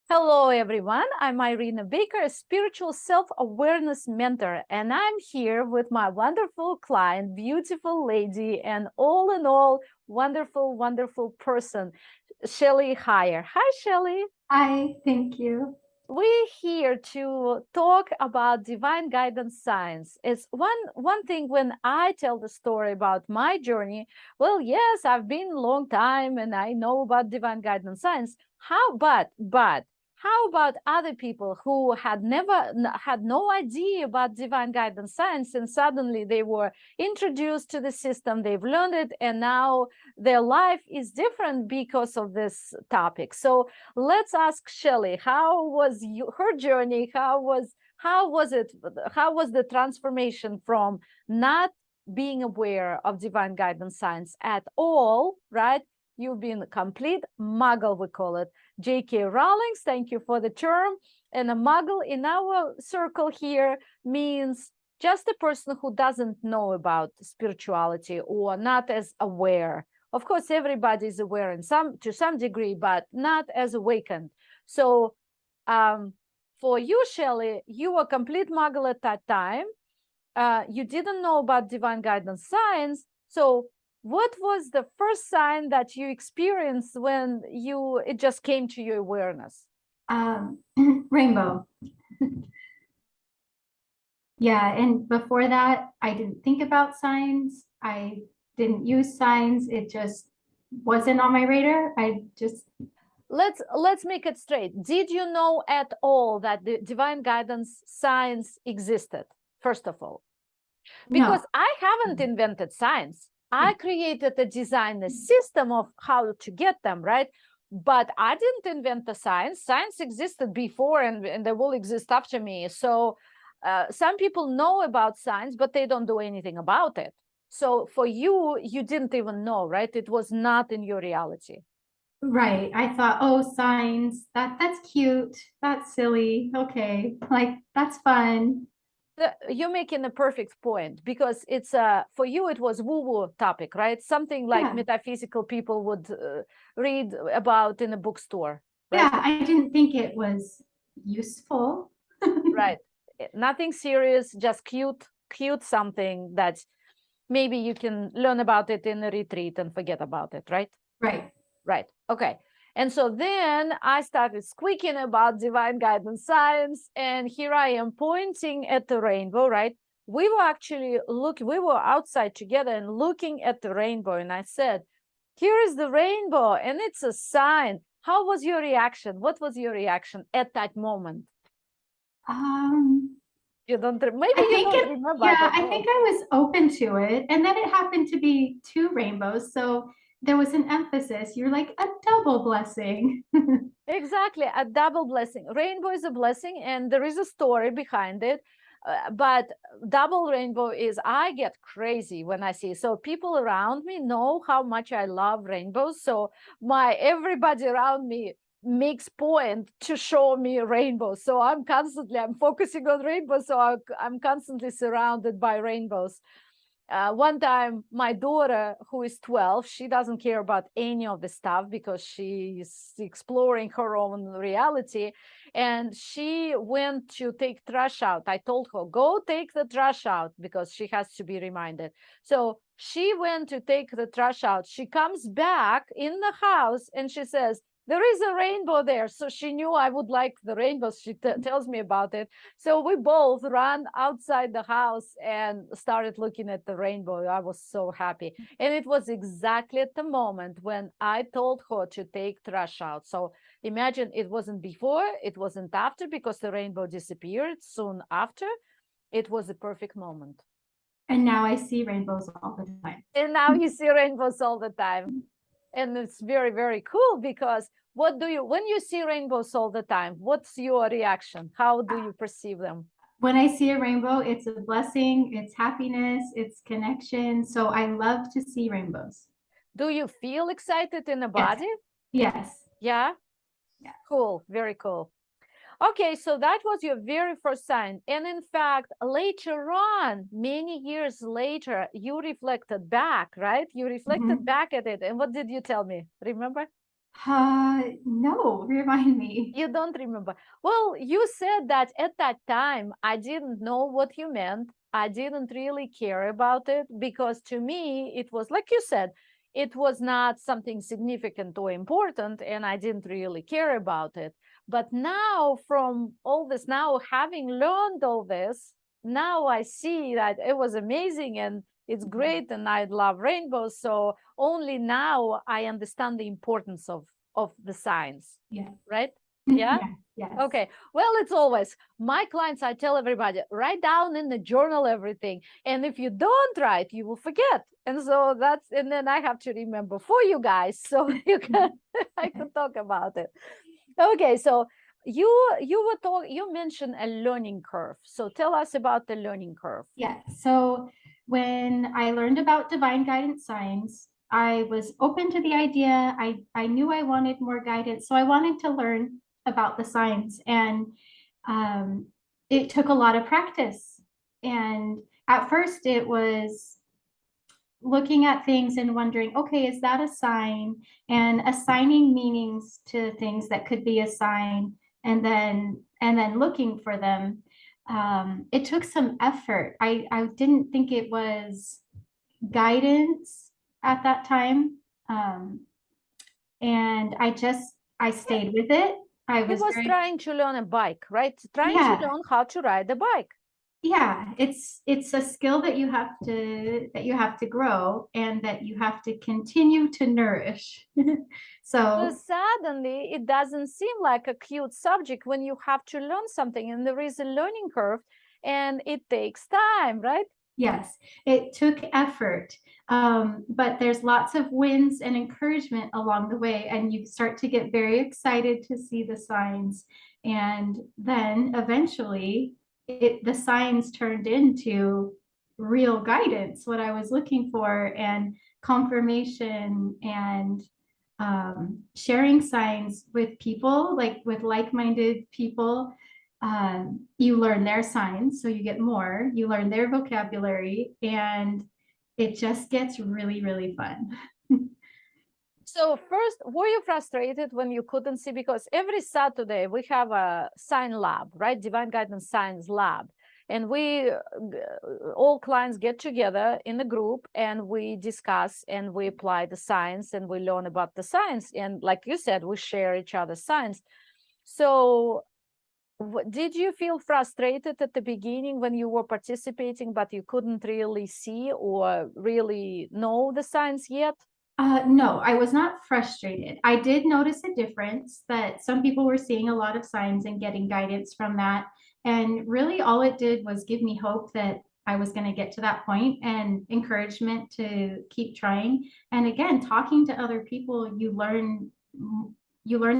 Hello, everyone. I'm Irina Baker, a spiritual self-awareness mentor, and I'm here with my wonderful client, beautiful lady, and all in all, wonderful, wonderful person, Shelly Hire. Hi, Shelly. Hi, thank you. We're here to talk about divine guidance science. It's one thing when I tell the story about my journey. Well, yes, I've been a long time and I know about divine guidance science. How about other people who had never had no idea about divine guidance science, and suddenly they were introduced to the system, they've learned it, and now their life is different because of this topic. So let's ask Shelly, how was her journey? How was it? How was the transformation from not being aware of divine guidance science at all, right? You've been a complete muggle, we call it. J.K. Rowling's, thank you for the term. And a muggle in our circle here means just a person who doesn't know about spirituality or not as aware. Of course, everybody is aware to some degree, but not as awakened. So for you, Shelly, you were a complete muggle at that time. You didn't know about divine guidance science. So what was the first sign that you experienced when it just came to your awareness? Um, Rainbow. Yeah, and before that, I didn't think about signs. I didn't use signs. It just wasn't on my radar. I just Let's make it straight. Did you know at all that the divine guidance science existed, first of all? Because no. I haven't invented science. I created a design, a system of how to get them, right? But I didn't invent the science. Science existed before and they will exist after me. So some people know about science, but they don't do anything about it. So for you, you didn't even know, right? It was not in your reality. Right. I thought, oh, signs, that's cute. That's silly. Okay. Like that's fun. You're making a perfect point because it's for you it was woo-woo topic, right? Something like Yeah. metaphysical people would read about in a bookstore, Yeah. right? I didn't think it was useful. Right. Nothing serious, just cute something that maybe you can learn about it in a retreat and forget about it, right? Right. Right. Okay. And so then I started squeaking about divine guidance science, and here I am pointing at the rainbow, right? We were outside together and looking at the rainbow, and I said, here is the rainbow, and it's a sign. How was your reaction? What was your reaction at that moment? Um, You don't, maybe I you think don't it, remember, I yeah, don't I know. think I was open to it. And then it happened to be two rainbows. So there was an emphasis. You're like a double blessing. Exactly, a double blessing. Rainbow is a blessing, and there is a story behind it. But double rainbow is I get crazy when I see. So people around me know how much I love rainbows. So my everybody around me makes point to show me rainbows. So I'm focusing on rainbows. So I'm constantly surrounded by rainbows. One time my daughter, who is 12, she doesn't care about any of the stuff because she's exploring her own reality, and she went to take trash out. I told her, go take the trash out, because she has to be reminded. So she went to take the trash out. She comes back in the house and she says, there is a rainbow there. So she knew I would like the rainbows. She tells me about it. So we both ran outside the house and started looking at the rainbow. I was so happy. And it was exactly at the moment when I told her to take trash out. So imagine, it wasn't before, it wasn't after, because the rainbow disappeared soon after. It was a perfect moment. And now I see rainbows all the time. And now you see rainbows all the time. And it's very, very cool, because when you see rainbows all the time, what's your reaction? How do you perceive them? When I see a rainbow, it's a blessing, it's happiness, it's connection. So I love to see rainbows. Do you feel excited in the Yes. body? Yes. Yeah, Yeah. cool, very cool. Okay, so that was your very first sign. And in fact, later on, many years later, you reflected back, right? You reflected Mhm. back at it. And what did you tell me? Remember? No, remind me. You don't remember. Well, you said that at that time, I didn't know what you meant. I didn't really care about it because to me, it was like you said, it was not something significant or important, and I didn't really care about it. But now, from all this, now having learned all this, now I see that it was amazing and it's great, and I love rainbows. So only now I understand the importance of the science, Yeah. right? Yeah. Yeah. Yes. Okay. Well, it's always my clients. I tell everybody, write down in the journal everything. And if you don't write, you will forget. And so that's, and then I have to remember for you guys. So you can, I can talk about it. Okay. So you mentioned a learning curve. So tell us about the learning curve. Yeah. So when I learned about divine guidance signs, I was open to the idea. I knew I wanted more guidance. So I wanted to learn about the signs. And it took a lot of practice. And at first, it was looking at things and wondering, okay, is that a sign? And assigning meanings to things that could be a sign, and then looking for them. It took some effort. I didn't think it was guidance at that time. And I stayed with it. I He was was very, trying to learn a bike, right? Trying to yeah, learn how to ride a bike. yeah, it's a skill that you have to grow and that you have to continue to nourish. So So suddenly it doesn't seem like a cute subject when you have to learn something and there is a learning curve and it takes time, right? yes, it took effort, but there's lots of wins and encouragement along the way, and you start to get very excited to see the signs. And then eventually, the signs turned into real guidance, what I was looking for, and confirmation, and sharing signs with people, like with like-minded people. You learn their signs, so you get more, you learn their vocabulary, and it just gets really, really fun. So first, were you frustrated when you couldn't see? Because every Saturday we have a sign lab, right? Divine Guidance Science Lab. And we, all clients get together in a group and we discuss and we apply the science and we learn about the science. And like you said, we share each other's science. So did you feel frustrated at the beginning when you were participating, but you couldn't really see or really know the science yet? No, I was not frustrated. I did notice a difference that some people were seeing a lot of signs and getting guidance from that. And really, all it did was give me hope that I was going to get to that point, and encouragement to keep trying. And again, talking to other people, you learn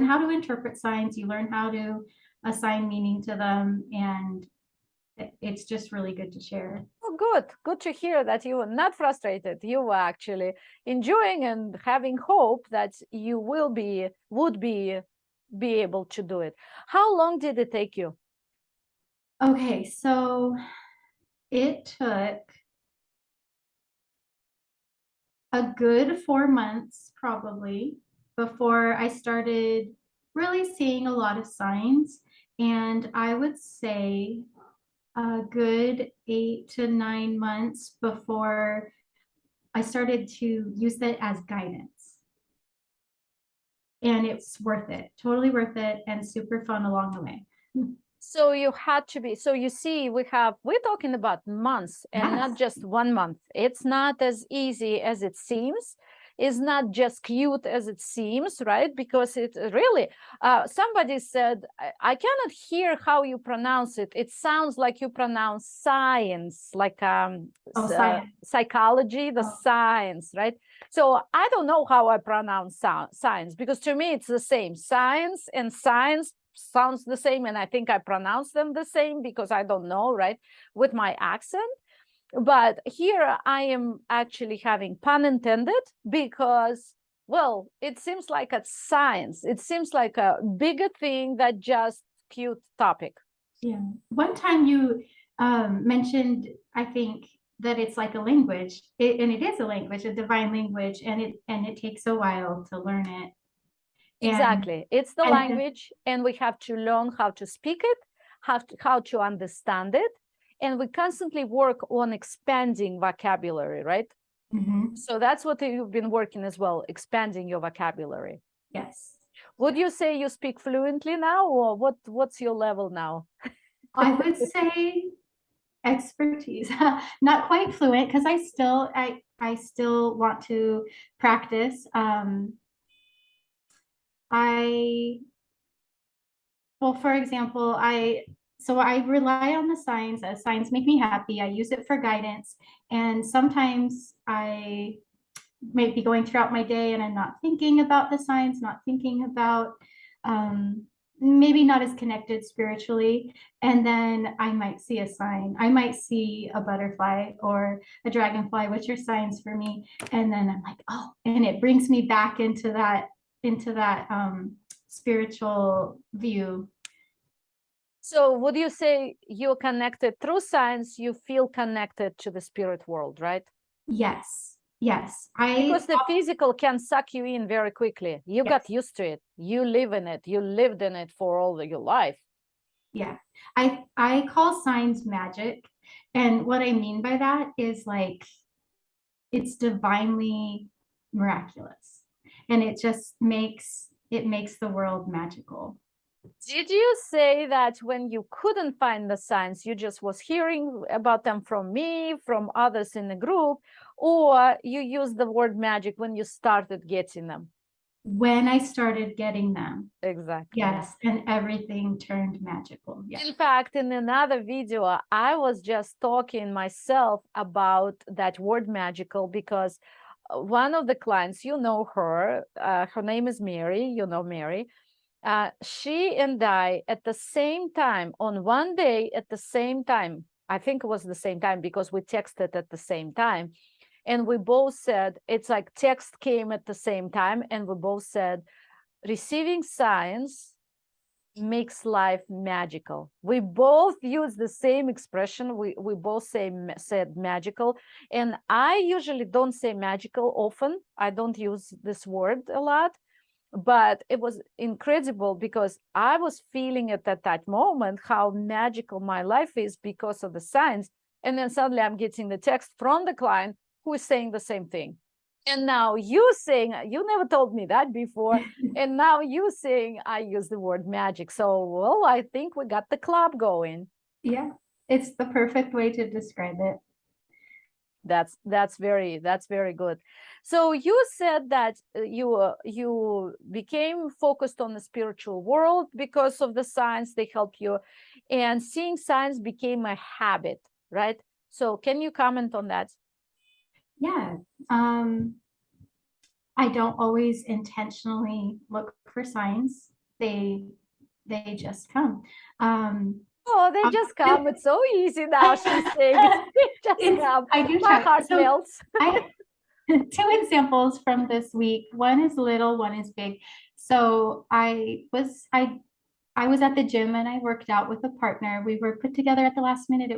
how to interpret signs, you learn how to assign meaning to them, and it's just really good to share. Oh, good. Good to hear that you were not frustrated. You were actually enjoying and having hope that you would be able to do it. How long did it take you? Okay, so it took a good 4 months probably before I started really seeing a lot of signs. And I would say a good 8 to 9 months before I started to use it as guidance. And it's worth it, totally worth it, and super fun along the way. So you had to be, so you see, we're talking about months and not Yes. just 1 month. It's not as easy as it seems. It's not just cute as it seems, right? Because it really, somebody said, I cannot hear how you pronounce it. It sounds like you pronounce science, like Oh, science. psychology, the Oh. science, right? So I don't know how I pronounce science because to me it's the same. Science and science sounds the same, and I think I pronounce them the same because I don't know, right, with my accent. But here I am actually having pun intended because, well, it seems like a science. It seems like a bigger thing than just cute topic. Yeah. One time you mentioned, I think, that it's like a language, and it is a language, a divine language, and it takes a while to learn it. Exactly. It's the and language, and we have to learn how to speak it, how to understand it. And we constantly work on expanding vocabulary, right? Mhm. So that's what you've been working as well, expanding your vocabulary. Yes. Would you say you speak fluently now, or what's your level now? I would say expertise. Not quite fluent because I still want to practice. I Well, for example, I rely on the signs as signs make me happy. I use it for guidance. And sometimes I might be going throughout my day and I'm not thinking about the signs, not thinking about maybe not as connected spiritually. And then I might see a sign. I might see a butterfly or a dragonfly, which are signs for me. And then I'm like, oh, and it brings me back into that spiritual view. So would you say you're connected through science, you feel connected to the spirit world, right? Yes, yes. Because the physical can suck you in very quickly. You Yes, got used to it. You live in it. You lived in it for all of your life. yeah. I call signs magic. And what I mean by that is like it's divinely miraculous. And it makes the world magical. Did you say that when you couldn't find the signs, you just was hearing about them from me, from others in the group, or you used the word magic when you started getting them? When I started getting them, Exactly. yes, and everything turned magical. Yeah. In fact, in another video, I was just talking myself about that word magical because one of the clients, you know her, her name is Mary, you know Mary. She and I at the same time, on one day at the same time, I think it was the same time because we texted at the same time. And we both said, it's like text came at the same time. And we both said, receiving signs makes life magical. We both use the same expression. We both said magical. And I usually don't say magical often. I don't use this word a lot, but it was incredible because I was feeling it at that moment how magical my life is because of the signs. And then suddenly I'm getting the text from the client who is saying the same thing. And now you saying, you never told me that before. And now you saying, I use the word magic. So, well, I think we got the club going. Yeah. It's the perfect way to describe it. That's very good. So you said that you became focused on the spiritual world because of the signs, they help you, and seeing signs became a habit, right? So can you comment on that? Yeah. I don't always intentionally look for signs. They just come. Oh, they just come. It's so easy now. She's saying they just come. I do My try. heart So melts. I two examples from this week. One is little, one is big. So I was at the gym and I worked out with a partner. We were put together at the last minute.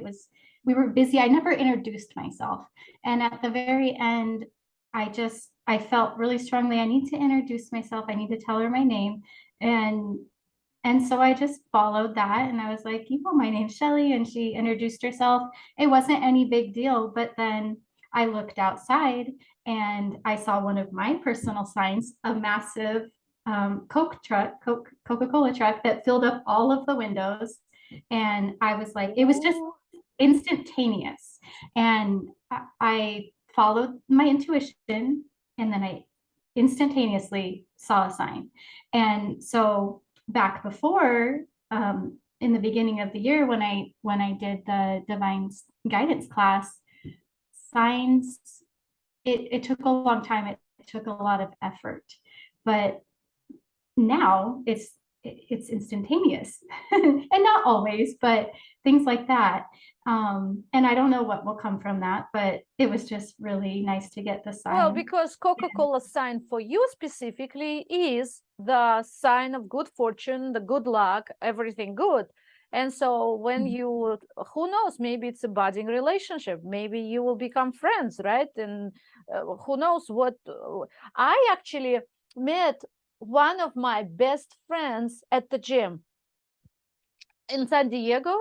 We were busy. I never introduced myself. And at the very end, I felt really strongly, I need to introduce myself. I need to tell her my name. And and so I just followed that and I was like, you know, my name's Shelly. And she introduced herself. It wasn't any big deal. But then I looked outside and I saw one of my personal signs, a massive Coca-Cola truck that filled up all of the windows. And I was like, it was just Ooh. instantaneous. And I followed my intuition and then I instantaneously saw a sign. And so back before, in the beginning of the year when I did the divine guidance class, signs, it took a long time. It took a lot of effort, but now it's instantaneous and not always, but things like that. And I don't know what will come from that, but it was just really nice to get the Well, sign. because Coca-Cola sign for you specifically is the sign of good fortune, the good luck, everything good. And so when you, who knows, maybe it's a budding relationship. Maybe you will become friends, right? And who knows what, I actually met one of my best friends at the gym in San Diego.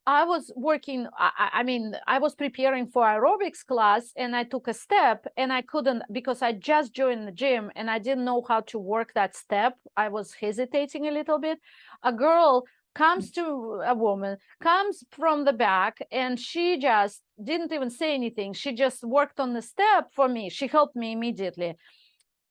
I was working, I mean, I was preparing for aerobics class, and I took a step and I couldn't, because I just joined the gym and I didn't know how to work that step. I was hesitating a little bit. A girl comes to a woman, comes from the back, and she just didn't even say anything. She just worked on the step for me. She helped me immediately.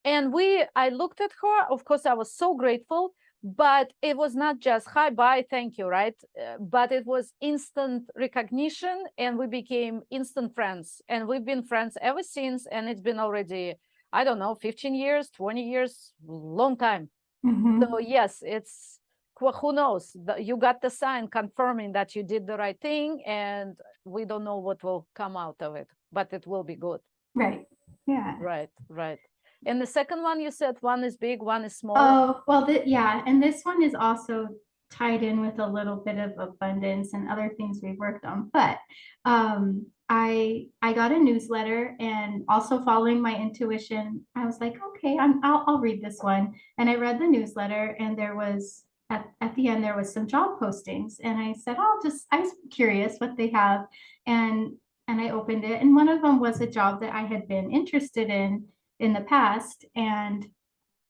And I looked at her. Of course, I was so grateful, but it was not just hi, bye, thank you, right? But it was instant recognition, and we became instant friends. And we've been friends ever since. And it's been already, I don't know, 15 years, 20 years, long time. Mhm. So yes, it's, who knows? You got the sign confirming that you did the right thing, and we don't know what will come out of it, but it will be good. Right. Yeah. Right, right. And the second one, you said one is big, one is small. Oh, well, yeah, and this one is also tied in with a little bit of abundance and other things we've worked on. But I got a newsletter, and also following my intuition, I was like, okay, I'll read this one. And I read the newsletter, and there was at the end there was some job postings, and I said, I was curious what they have, and I opened it, and one of them was a job that I had been interested in the past, and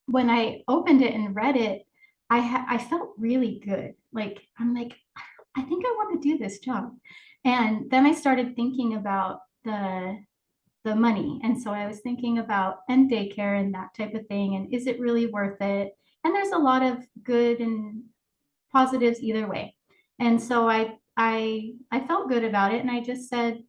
when I opened it and read it, I felt really good. Like I'm like, I think I want to do this job. And then I started thinking about the money. And so I was thinking about end daycare and that type of thing. And is it really worth it? And there's a lot of good and positives either way. And so I felt good about it. And I just said,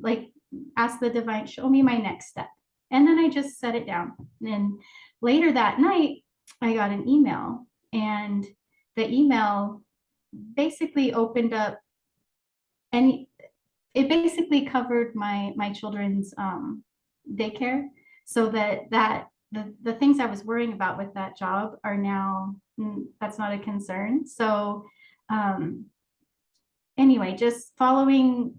like, ask the divine, show me my next step. And then I just set it down. And later that night, I got an email, and the email basically opened up any, it basically covered my children's daycare, so that the things I was worrying about with that job are now, that's not a concern. So anyway, just following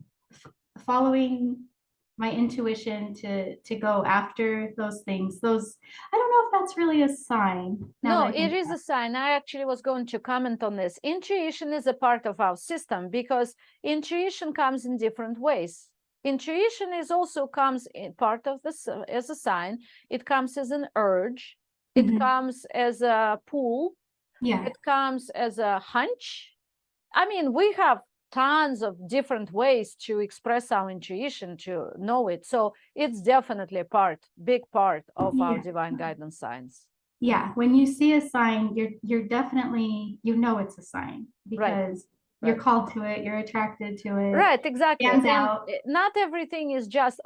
my intuition to go after those things. Those, I don't know if that's really a sign. No, it is a sign. I actually was going to comment on this. Intuition is a part of our system, because intuition comes in different ways. Intuition is also comes in part of this as a sign. It comes as an urge. It comes as a pull. Yeah. It comes as a hunch. I mean, we have tons of different ways to express our intuition, to know it. So it's definitely a big part of our divine guidance signs. Yeah, when you see a sign, you're definitely, it's a sign, because you're called to it, you're attracted to it. Right, exactly. Stands And out. not everything is just,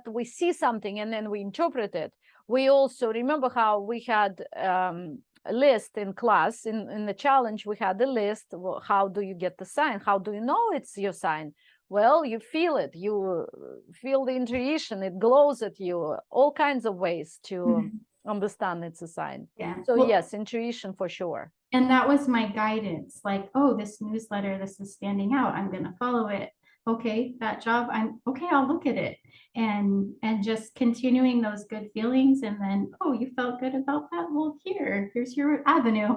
we see something and then we interpret it. We also remember how we had a list in class, in the challenge, we had a list. Well, how do you get the sign? How do you know it's your sign? Well, you feel it. You feel the intuition. It glows at you. All kinds of ways to understand it's a sign. Yeah. So Well, yes, intuition for sure. and that was my guidance. Like, oh, this newsletter, this is standing out. I'm going to follow it. Okay, that job, I'm okay, I'll look at it. And just continuing those good feelings. And then, oh, you felt good about that? Well, here's your avenue.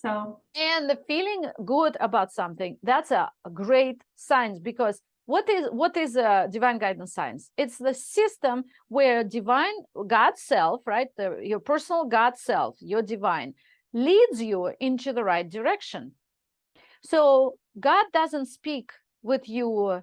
So, And the feeling good about something, that's a great sign, because what is divine guidance science? It's the system where divine God self, right? Your personal God self, your divine, leads you into the right direction. So God doesn't speak with you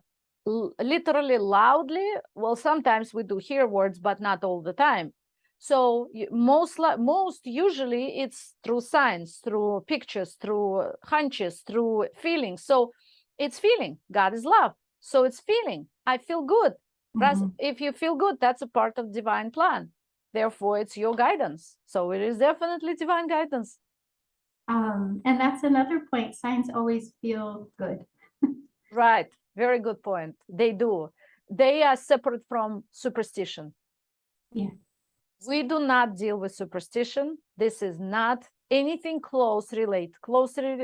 literally loudly. Well, sometimes we do hear words, but not all the time. So most usually it's through signs, through pictures, through hunches, through feelings. So it's feeling. God is love. So it's feeling. I feel good. If you feel good, that's a part of divine plan. Therefore, it's your guidance. So it is definitely divine guidance. and that's another point. Signs always feel good. Right. Very good point. They do. They are separate from superstition. Yeah. We do not deal with superstition. This is not anything closely,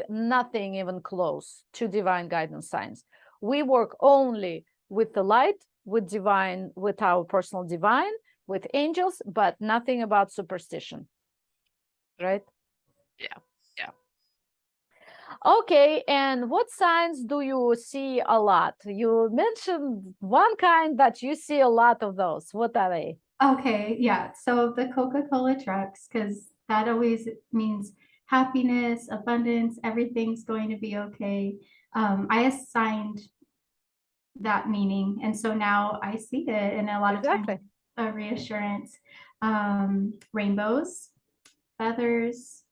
nothing even close to divine guidance science. We work only with the light, with divine, with our personal divine, with angels, but nothing about superstition. right? Yeah. Yeah. Okay, and what signs do you see a lot? You mentioned one kind that you see a lot of those. What are they? Okay, yeah. So the Coca-Cola trucks, because that always means happiness, abundance, everything's going to be okay. I assigned that meaning, and so now I see it, and a lot of times Exactly. a reassurance. Rainbows, feathers.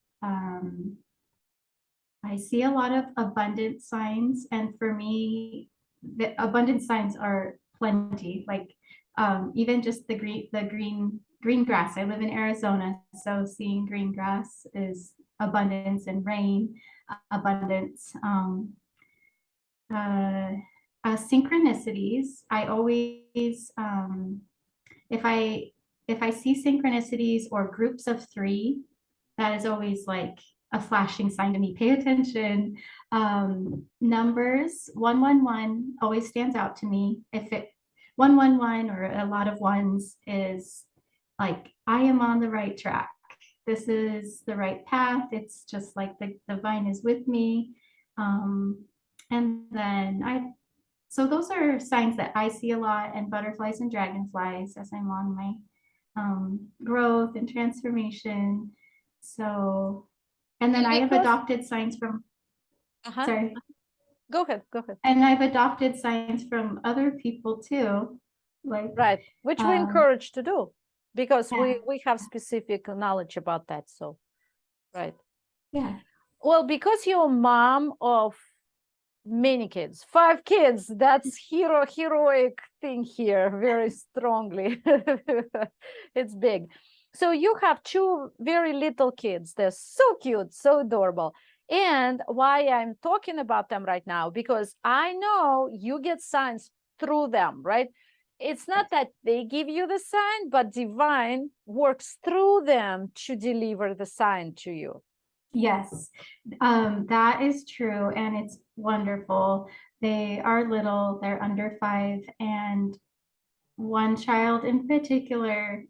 I see a lot of abundant signs, and for me, the abundant signs are plenty. Like even just green grass. I live in Arizona, so seeing green grass is abundance and rain, abundance. Uh, Synchronicities. I always if I if I see synchronicities or groups of three, that is always like a flashing sign to me. Pay attention. Numbers 111 always stands out to me. If it 111 or a lot of ones is like I am on the right track. This is the right path. It's just like the divine is with me. Um, and then I so those are signs that I see a lot, and butterflies and dragonflies as I'm on my growth and transformation. So, and then And I have because, adopted signs from, uh-huh, sorry, go ahead, go ahead. and I've adopted signs from other people too. Like, Right, which we um, encourage to do because yeah, we have specific knowledge about that. So, right. yeah, Well, because you're a mom of many kids, 5 kids, that's heroic thing here, very strongly. It's big. So you have 2 very little kids. They're so cute, so adorable. And why I'm talking about them right now, because I know you get signs through them, right? It's not that they give you the sign, but divine works through them to deliver the sign to you. yes, that is true, and it's wonderful. They are little, they're under 5, and one child in particular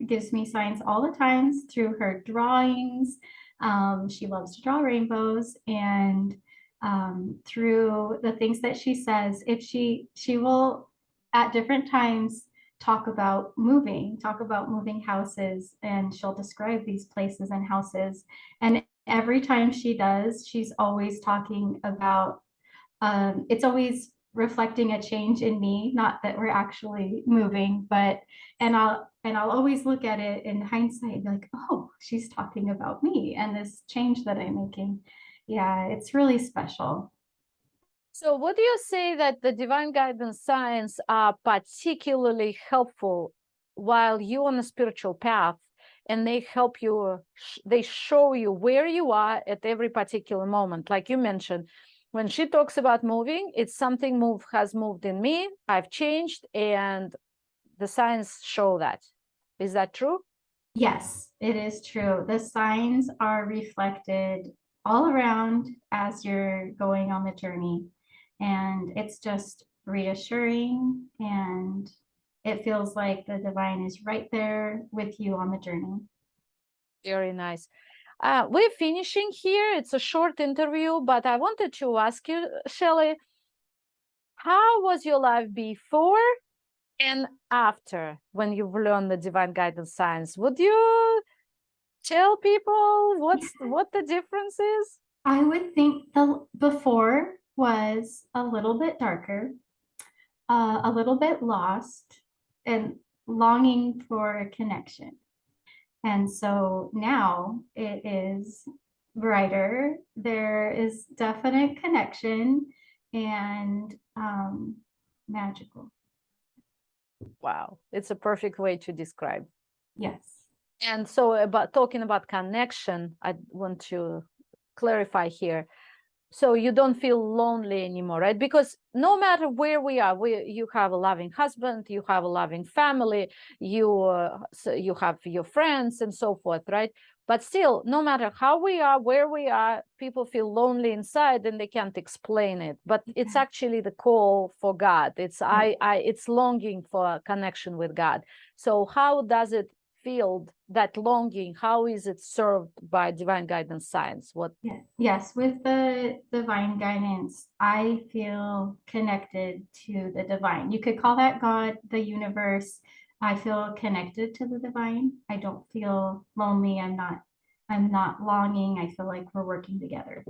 gives me signs all the times through her drawings. She loves to draw rainbows, and through the things that she says. If she will at different times talk about moving houses, and she'll describe these places and houses. And every time she does, she's always talking about it's always reflecting a change in me, not that we're actually moving, but and I'll always look at it in hindsight and be like, oh, she's talking about me and this change that I'm making. Yeah, it's really special. So would you say that the divine guidance signs are particularly helpful while you're on a spiritual path, and they help you, they show you where you are at every particular moment? Like you mentioned, when she talks about moving, it's something has moved in me, I've changed, and the signs show that. Is that true? Yes, it is true. The signs are reflected all around as you're going on the journey. And it's just reassuring, and it feels like the divine is right there with you on the journey. Very nice. We're finishing here. It's a short interview, but I wanted to ask you, Shelly, how was your life before and after when you've learned the divine guidance signs? Would you tell people what the difference is? I would think the before was a little bit darker, a little bit lost, and longing for a connection. And so now it is brighter. There is definite connection and magical. Wow, it's a perfect way to describe. Yes. And so about talking about connection, I want to clarify here. So you don't feel lonely anymore, right? Because no matter where we are, you have a loving husband, you have a loving family, you have your friends and so forth, right? But still, no matter how we are, where we are, people feel lonely inside and they can't explain it. But it's actually the call for God. It's longing for a connection with God. So how does it fulfilled, that longing, how is it served by divine guidance science? What? Yeah. Yes, with the divine guidance, I feel connected to the divine. You could call that God, the universe. I feel connected to the divine. I don't feel lonely. I'm not longing. I feel like we're working together.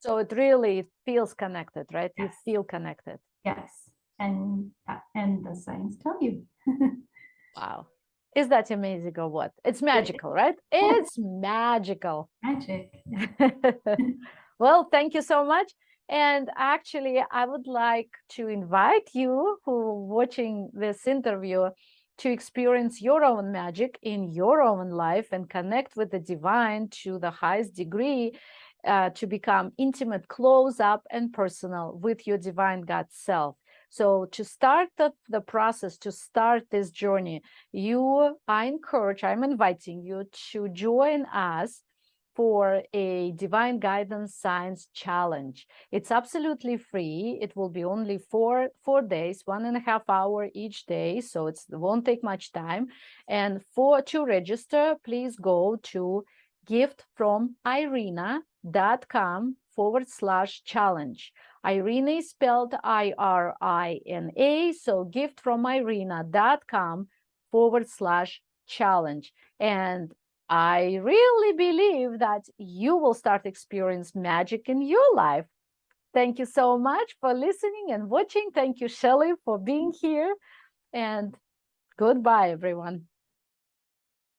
So it really feels connected, right? You Yes. feel connected. Yes. And the signs tell you. Wow. Is that amazing or what? It's magical, right? It's magical. Magic. Well, thank you so much. And actually, I would like to invite you who are watching this interview to experience your own magic in your own life and connect with the divine to the highest degree, to become intimate, close up, and personal with your divine God self. So to start the process, to start this journey, I'm inviting you to join us for a divine guidance science challenge. It's absolutely free. It will be only four days, 1.5 hours each day. So it won't take much time. And to register, please go to giftfromIrina.com/challenge. Irina is spelled IRINA. So giftfromIrina.com/challenge. And I really believe that you will start experience magic in your life. Thank you so much for listening and watching. Thank you, Shelly, for being here. And goodbye, everyone.